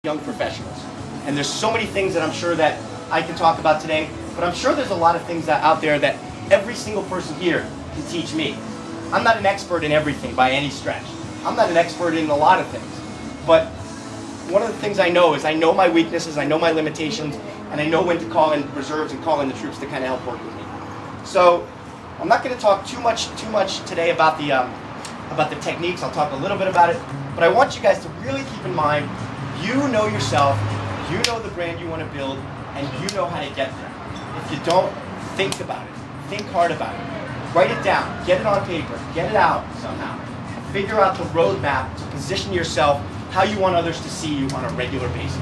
young professionals. And there's so many things that I'm sure that I can talk about today, but I'm sure there's a lot of things out there that every single person here can teach me. I'm not an expert in everything by any stretch. I'm not an expert in a lot of things. But one of the things I know is I know my weaknesses, I know my limitations, and I know when to call in reserves and call in the troops to kind of help work with me. So I'm not going to talk too much today about the techniques. I'll talk a little bit about it, but I want you guys to really keep in mind, you know yourself, you know the brand you want to build, and you know how to get there. If you don't, think about it. Think hard about it. Write it down. Get it on paper. Get it out somehow. Figure out the roadmap to position yourself how you want others to see you on a regular basis.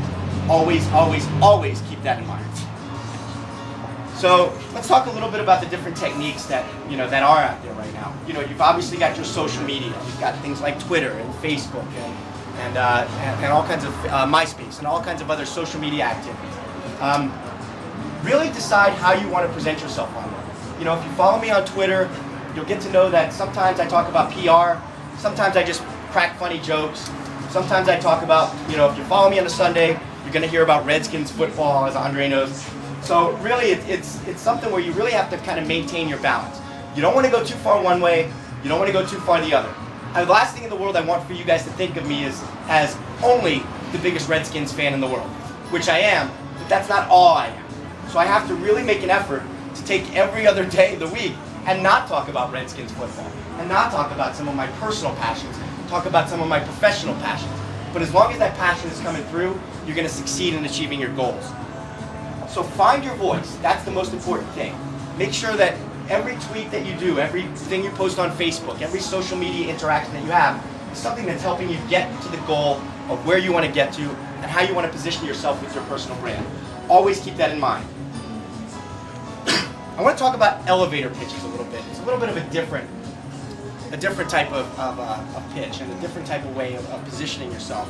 Always, always, always keep that in mind. So let's talk a little bit about the different techniques that that are out there right now. You've obviously got your social media. You've got things like Twitter and Facebook and all kinds of MySpace and all kinds of other social media activities. Really decide how you want to present yourself on there. If you follow me on Twitter, you'll get to know that sometimes I talk about PR, sometimes I just crack funny jokes, sometimes I talk about, if you follow me on a Sunday, you're going to hear about Redskins football, as Andre knows. So really, it's something where you really have to kind of maintain your balance. You don't want to go too far one way, you don't want to go too far the other. And the last thing in the world I want for you guys to think of me is as only the biggest Redskins fan in the world, which I am, but that's not all I am. So I have to really make an effort to take every other day of the week and not talk about Redskins football, and not talk about some of my personal passions, talk about some of my professional passions. But as long as that passion is coming through, you're going to succeed in achieving your goals. So find your voice. That's the most important thing. Make sure that every tweet that you do, everything you post on Facebook, every social media interaction that you have is something that's helping you get to the goal of where you want to get to and how you want to position yourself with your personal brand. Always keep that in mind. I want to talk about elevator pitches a little bit. It's a little bit of a different type of pitch and a different type of way of positioning yourself.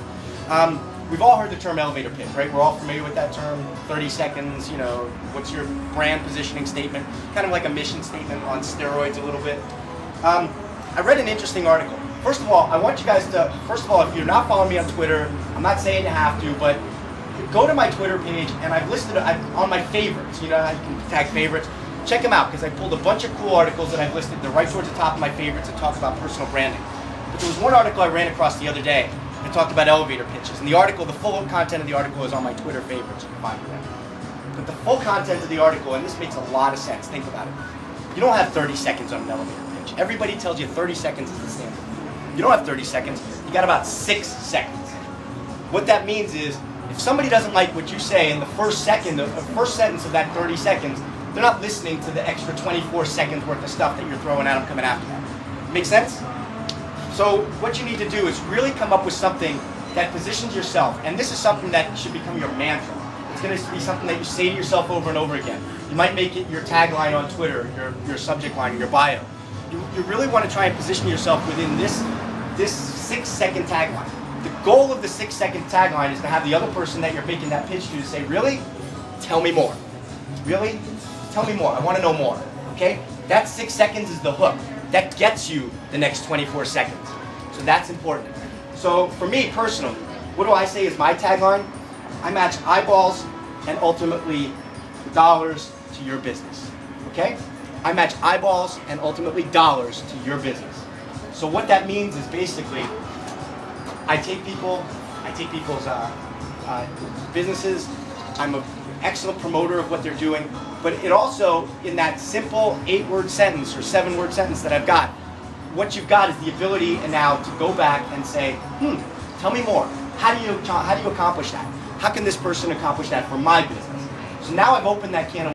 We've all heard the term elevator pitch, right? We're all familiar with that term. 30 seconds, what's your brand positioning statement? Kind of like a mission statement on steroids a little bit. I read an interesting article. First of all, I want you guys to, if you're not following me on Twitter, I'm not saying you have to, but go to my Twitter page and I've listed on my favorites. You know how you can tag favorites? Check them out because I pulled a bunch of cool articles that I've listed. They're right towards the top of my favorites that talk about personal branding. But there was one article I ran across the other day that talked about elevator pitches. And the article, the full content of the article is on my Twitter favorites. You can find it. But the full content of the article, and this makes a lot of sense, think about it. You don't have 30 seconds on an elevator pitch. Everybody tells you 30 seconds is the standard. You don't have 30 seconds. You got about 6 seconds. What that means is, if somebody doesn't like what you say in the first second, the first sentence of that 30 seconds, they're not listening to the extra 24 seconds worth of stuff that you're throwing at them coming after them. Make sense? So what you need to do is really come up with something that positions yourself, and this is something that should become your mantra. It's going to be something that you say to yourself over and over again. You might make it your tagline on Twitter, your subject line, your bio. You really want to try and position yourself within this 6-second tagline. The goal of the 6-second tagline is to have the other person that you're making that pitch to say, really? Tell me more. Really? Tell me more. I want to know more. Okay? That 6 seconds is the hook. That gets you the next 24 seconds. So that's important. So for me personally, what do I say is my tagline? I match eyeballs and ultimately dollars to your business. Okay? I match eyeballs and ultimately dollars to your business. So what that means is basically I take people's businesses. I'm an excellent promoter of what they're doing, but it also, in that simple 8-word sentence or 7-word sentence that I've got, what you've got is the ability now to go back and say, tell me more. How do you accomplish that? How can this person accomplish that for my business? So now I've opened that can of